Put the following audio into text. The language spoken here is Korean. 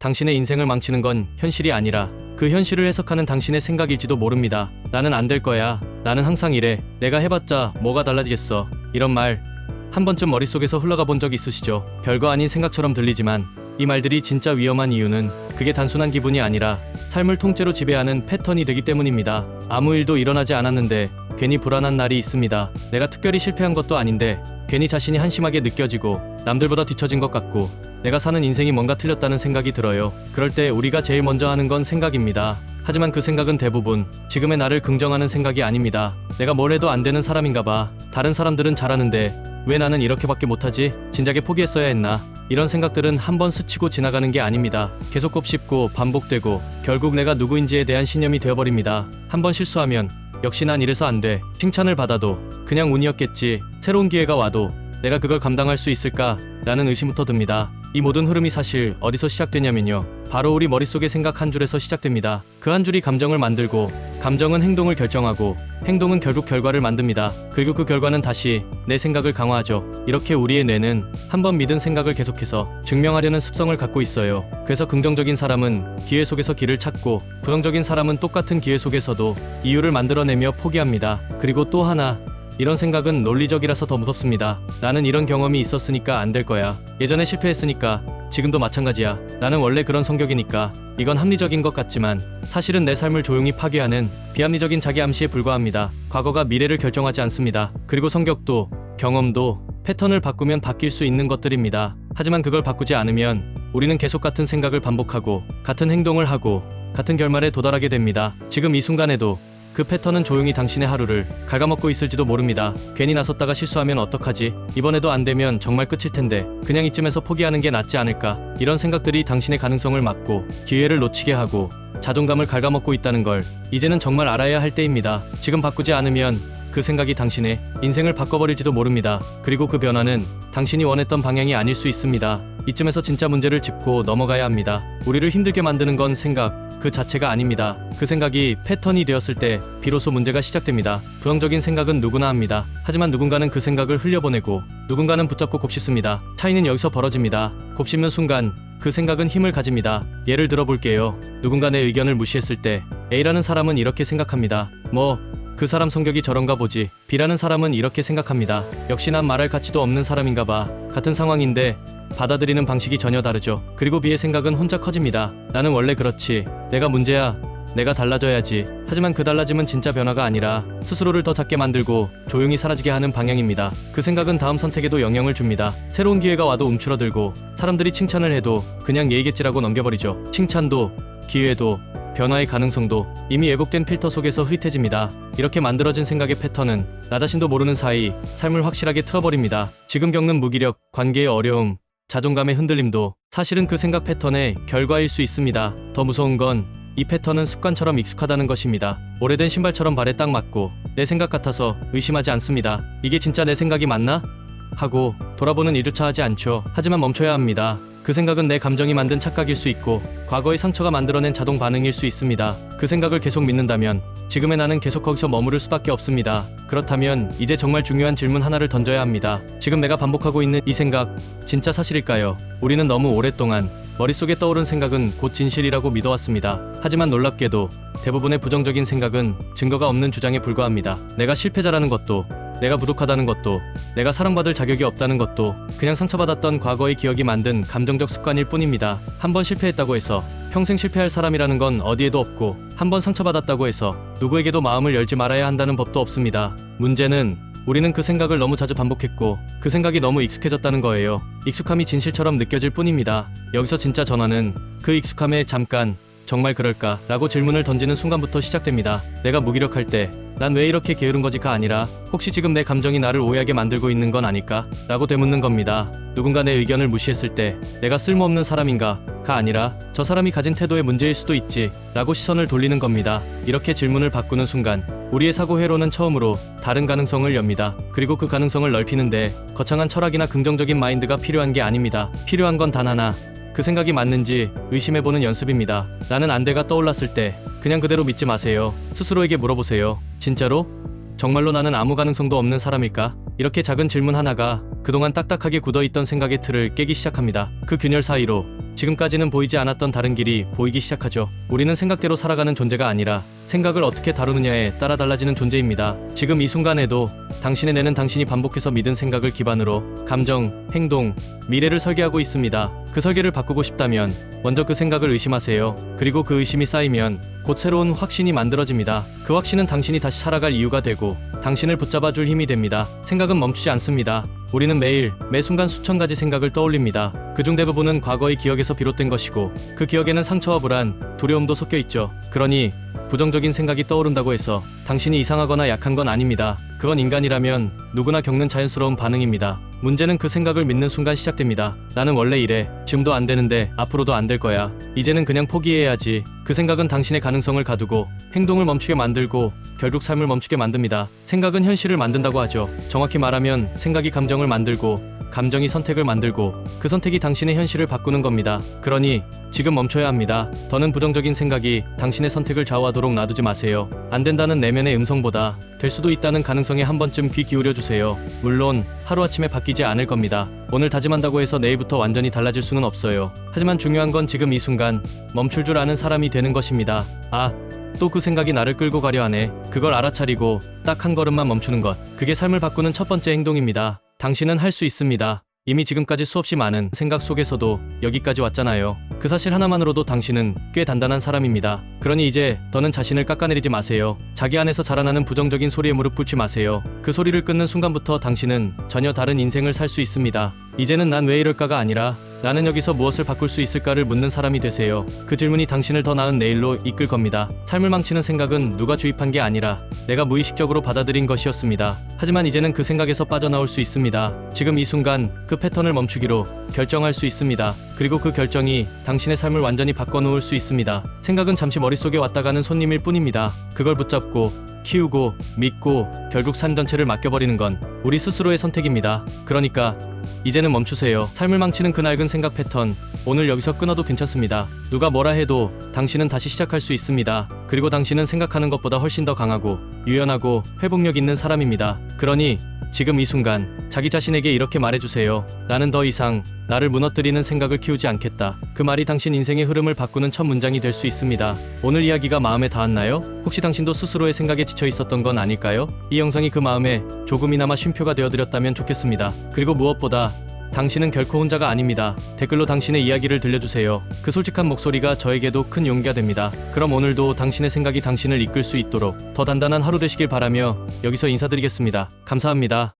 당신의 인생을 망치는 건 현실이 아니라 그 현실을 해석하는 당신의 생각일지도 모릅니다. 나는 안 될 거야. 나는 항상 이래. 내가 해봤자 뭐가 달라지겠어. 이런 말 한 번쯤 머릿속에서 흘러가 본 적 있으시죠? 별거 아닌 생각처럼 들리지만 이 말들이 진짜 위험한 이유는 그게 단순한 기분이 아니라 삶을 통째로 지배하는 패턴이 되기 때문입니다. 아무 일도 일어나지 않았는데 괜히 불안한 날이 있습니다. 내가 특별히 실패한 것도 아닌데 괜히 자신이 한심하게 느껴지고 남들보다 뒤처진 것 같고 내가 사는 인생이 뭔가 틀렸다는 생각이 들어요. 그럴 때 우리가 제일 먼저 하는 건 생각입니다. 하지만 그 생각은 대부분 지금의 나를 긍정하는 생각이 아닙니다. 내가 뭘 해도 안 되는 사람인가 봐. 다른 사람들은 잘하는데 왜 나는 이렇게밖에 못하지? 진작에 포기했어야 했나? 이런 생각들은 한번 스치고 지나가는 게 아닙니다. 계속 곱씹고 반복되고 결국 내가 누구인지에 대한 신념이 되어버립니다. 한번 실수하면 역시 난 이래서 안 돼. 칭찬을 받아도 그냥 운이었겠지. 새로운 기회가 와도 내가 그걸 감당할 수 있을까? 라는 의심부터 듭니다. 이 모든 흐름이 사실 어디서 시작되냐면요. 바로 우리 머릿속의 생각 한 줄에서 시작됩니다. 그 한 줄이 감정을 만들고 감정은 행동을 결정하고 행동은 결국 결과를 만듭니다. 그리고 그 결과는 다시 내 생각을 강화하죠. 이렇게 우리의 뇌는 한번 믿은 생각을 계속해서 증명하려는 습성을 갖고 있어요. 그래서 긍정적인 사람은 기회 속에서 길을 찾고 부정적인 사람은 똑같은 기회 속에서도 이유를 만들어내며 포기합니다. 그리고 또 하나, 이런 생각은 논리적이라서 더 무섭습니다. 나는 이런 경험이 있었으니까 안 될 거야. 예전에 실패했으니까 지금도 마찬가지야. 나는 원래 그런 성격이니까. 이건 합리적인 것 같지만 사실은 내 삶을 조용히 파괴하는 비합리적인 자기 암시에 불과합니다. 과거가 미래를 결정하지 않습니다. 그리고 성격도 경험도 패턴을 바꾸면 바뀔 수 있는 것들입니다. 하지만 그걸 바꾸지 않으면 우리는 계속 같은 생각을 반복하고 같은 행동을 하고 같은 결말에 도달하게 됩니다. 지금 이 순간에도 그 패턴은 조용히 당신의 하루를 갉아먹고 있을지도 모릅니다. 괜히 나섰다가 실수하면 어떡하지? 이번에도 안 되면 정말 끝일 텐데 그냥 이쯤에서 포기하는 게 낫지 않을까? 이런 생각들이 당신의 가능성을 막고 기회를 놓치게 하고 자존감을 갉아먹고 있다는 걸 이제는 정말 알아야 할 때입니다. 지금 바꾸지 않으면 그 생각이 당신의 인생을 바꿔버릴지도 모릅니다. 그리고 그 변화는 당신이 원했던 방향이 아닐 수 있습니다. 이쯤에서 진짜 문제를 짚고 넘어가야 합니다. 우리를 힘들게 만드는 건 생각 그 자체가 아닙니다. 그 생각이 패턴이 되었을 때 비로소 문제가 시작됩니다. 부정적인 생각은 누구나 합니다. 하지만 누군가는 그 생각을 흘려보내고 누군가는 붙잡고 곱씹습니다. 차이는 여기서 벌어집니다. 곱씹는 순간 그 생각은 힘을 가집니다. 예를 들어 볼게요. 누군가 내 의견을 무시했을 때 A라는 사람은 이렇게 생각합니다. 그 사람 성격이 저런가 보지. B라는 사람은 이렇게 생각합니다. 역시 난 말할 가치도 없는 사람인가 봐. 같은 상황인데 받아들이는 방식이 전혀 다르죠. 그리고 B의 생각은 혼자 커집니다. 나는 원래 그렇지. 내가 문제야. 내가 달라져야지. 하지만 그 달라짐은 진짜 변화가 아니라 스스로를 더 작게 만들고 조용히 사라지게 하는 방향입니다. 그 생각은 다음 선택에도 영향을 줍니다. 새로운 기회가 와도 움츠러들고 사람들이 칭찬을 해도 그냥 예의겠지라고 넘겨버리죠. 칭찬도 기회도 변화의 가능성도 이미 왜곡된 필터 속에서 흐릿해집니다. 이렇게 만들어진 생각의 패턴은 나 자신도 모르는 사이 삶을 확실하게 틀어버립니다. 지금 겪는 무기력, 관계의 어려움, 자존감의 흔들림도 사실은 그 생각 패턴의 결과일 수 있습니다. 더 무서운 건 이 패턴은 습관처럼 익숙하다는 것입니다. 오래된 신발처럼 발에 딱 맞고 내 생각 같아서 의심하지 않습니다. 이게 진짜 내 생각이 맞나? 하고 돌아보는 일조차 하지 않죠. 하지만 멈춰야 합니다. 그 생각은 내 감정이 만든 착각일 수 있고 과거의 상처가 만들어낸 자동 반응일 수 있습니다. 그 생각을 계속 믿는다면 지금의 나는 계속 거기서 머무를 수밖에 없습니다. 그렇다면 이제 정말 중요한 질문 하나를 던져야 합니다. 지금 내가 반복하고 있는 이 생각 진짜 사실일까요? 우리는 너무 오랫동안 머릿속에 떠오른 생각은 곧 진실이라고 믿어왔습니다. 하지만 놀랍게도 대부분의 부정적인 생각은 증거가 없는 주장에 불과합니다. 내가 실패자라는 것도 내가 부족하다는 것도 내가 사랑받을 자격이 없다는 것도 그냥 상처받았던 과거의 기억이 만든 감정적 습관일 뿐입니다. 한번 실패했다고 해서 평생 실패할 사람이라는 건 어디에도 없고 한번 상처받았다고 해서 누구에게도 마음을 열지 말아야 한다는 법도 없습니다. 문제는 우리는 그 생각을 너무 자주 반복했고 그 생각이 너무 익숙해졌다는 거예요. 익숙함이 진실처럼 느껴질 뿐입니다. 여기서 진짜 전환은 그 익숙함에 잠깐 정말 그럴까? 라고 질문을 던지는 순간부터 시작됩니다. 내가 무기력할 때 난 왜 이렇게 게으른 거지가 아니라 혹시 지금 내 감정이 나를 오해하게 만들고 있는 건 아닐까? 라고 되묻는 겁니다. 누군가 내 의견을 무시했을 때 내가 쓸모없는 사람인가? 가 아니라 저 사람이 가진 태도의 문제일 수도 있지 라고 시선을 돌리는 겁니다. 이렇게 질문을 바꾸는 순간 우리의 사고 회로는 처음으로 다른 가능성을 엽니다. 그리고 그 가능성을 넓히는데 거창한 철학이나 긍정적인 마인드가 필요한 게 아닙니다. 필요한 건 단 하나, 그 생각이 맞는지 의심해보는 연습입니다. 나는 안 돼가 떠올랐을 때 그냥 그대로 믿지 마세요. 스스로에게 물어보세요. 진짜로? 정말로 나는 아무 가능성도 없는 사람일까? 이렇게 작은 질문 하나가 그동안 딱딱하게 굳어있던 생각의 틀을 깨기 시작합니다. 그 균열 사이로 지금까지는 보이지 않았던 다른 길이 보이기 시작하죠. 우리는 생각대로 살아가는 존재가 아니라 생각을 어떻게 다루느냐에 따라 달라지는 존재입니다. 지금 이 순간에도 당신의 뇌는 당신이 반복해서 믿은 생각을 기반으로 감정, 행동, 미래를 설계하고 있습니다. 그 설계를 바꾸고 싶다면 먼저 그 생각을 의심하세요. 그리고 그 의심이 쌓이면 곧 새로운 확신이 만들어집니다. 그 확신은 당신이 다시 살아갈 이유가 되고 당신을 붙잡아줄 힘이 됩니다. 생각은 멈추지 않습니다. 우리는 매일, 매 순간 수천 가지 생각을 떠올립니다. 그중 대부분은 과거의 기억에서 비롯된 것이고 그 기억에는 상처와 불안, 두려움도 섞여 있죠. 그러니 부정적인 생각이 떠오른다고 해서 당신이 이상하거나 약한 건 아닙니다. 그건 인간이라면 누구나 겪는 자연스러운 반응입니다. 문제는 그 생각을 믿는 순간 시작됩니다. 나는 원래 이래. 지금도 안 되는데 앞으로도 안 될 거야. 이제는 그냥 포기해야지. 그 생각은 당신의 가능성을 가두고 행동을 멈추게 만들고 결국 삶을 멈추게 만듭니다. 생각은 현실을 만든다고 하죠. 정확히 말하면 생각이 감정을 만들고 감정이 선택을 만들고 그 선택이 당신의 현실을 바꾸는 겁니다. 그러니 지금 멈춰야 합니다. 더는 부정적인 생각이 당신의 선택을 좌우하도록 놔두지 마세요. 안 된다는 내면의 음성보다 될 수도 있다는 가능성에 한 번쯤 귀 기울여 주세요. 물론 하루아침에 바뀌지 않을 겁니다. 오늘 다짐한다고 해서 내일부터 완전히 달라질 수는 없어요. 하지만 중요한 건 지금 이 순간 멈출 줄 아는 사람이 되는 것입니다. 또 그 생각이 나를 끌고 가려 하네. 그걸 알아차리고 딱 한 걸음만 멈추는 것. 그게 삶을 바꾸는 첫 번째 행동입니다. 당신은 할 수 있습니다. 이미 지금까지 수없이 많은 생각 속에서도 여기까지 왔잖아요. 그 사실 하나만으로도 당신은 꽤 단단한 사람입니다. 그러니 이제 더는 자신을 깎아내리지 마세요. 자기 안에서 자라나는 부정적인 소리에 무릎 꿇지 마세요. 그 소리를 끊는 순간부터 당신은 전혀 다른 인생을 살 수 있습니다. 이제는 난 왜 이럴까가 아니라 나는 여기서 무엇을 바꿀 수 있을까를 묻는 사람이 되세요. 그 질문이 당신을 더 나은 내일로 이끌 겁니다. 삶을 망치는 생각은 누가 주입한 게 아니라 내가 무의식적으로 받아들인 것이었습니다. 하지만 이제는 그 생각에서 빠져나올 수 있습니다. 지금 이 순간 그 패턴을 멈추기로 결정할 수 있습니다. 그리고 그 결정이 당신의 삶을 완전히 바꿔놓을 수 있습니다. 생각은 잠시 머릿속에 왔다 가는 손님일 뿐입니다. 그걸 붙잡고 키우고 믿고 결국 삶 전체를 맡겨버리는 건 우리 스스로의 선택입니다. 그러니까 이제는 멈추세요. 삶을 망치는 그 낡은 생각 패턴, 오늘 여기서 끊어도 괜찮습니다. 누가 뭐라 해도 당신은 다시 시작할 수 있습니다. 그리고 당신은 생각하는 것보다 훨씬 더 강하고 유연하고 회복력 있는 사람입니다. 그러니 지금 이 순간 자기 자신에게 이렇게 말해주세요. 나는 더 이상 나를 무너뜨리는 생각을 키우지 않겠다. 그 말이 당신 인생의 흐름을 바꾸는 첫 문장이 될 수 있습니다. 오늘 이야기가 마음에 닿았나요? 혹시 당신도 스스로의 생각에 지쳐 있었던 건 아닐까요? 이 영상이 그 마음에 조금이나마 쉼표가 되어드렸다면 좋겠습니다. 그리고 무엇보다 당신은 결코 혼자가 아닙니다. 댓글로 당신의 이야기를 들려주세요. 그 솔직한 목소리가 저에게도 큰 용기가 됩니다. 그럼 오늘도 당신의 생각이 당신을 이끌 수 있도록 더 단단한 하루 되시길 바라며 여기서 인사드리겠습니다. 감사합니다.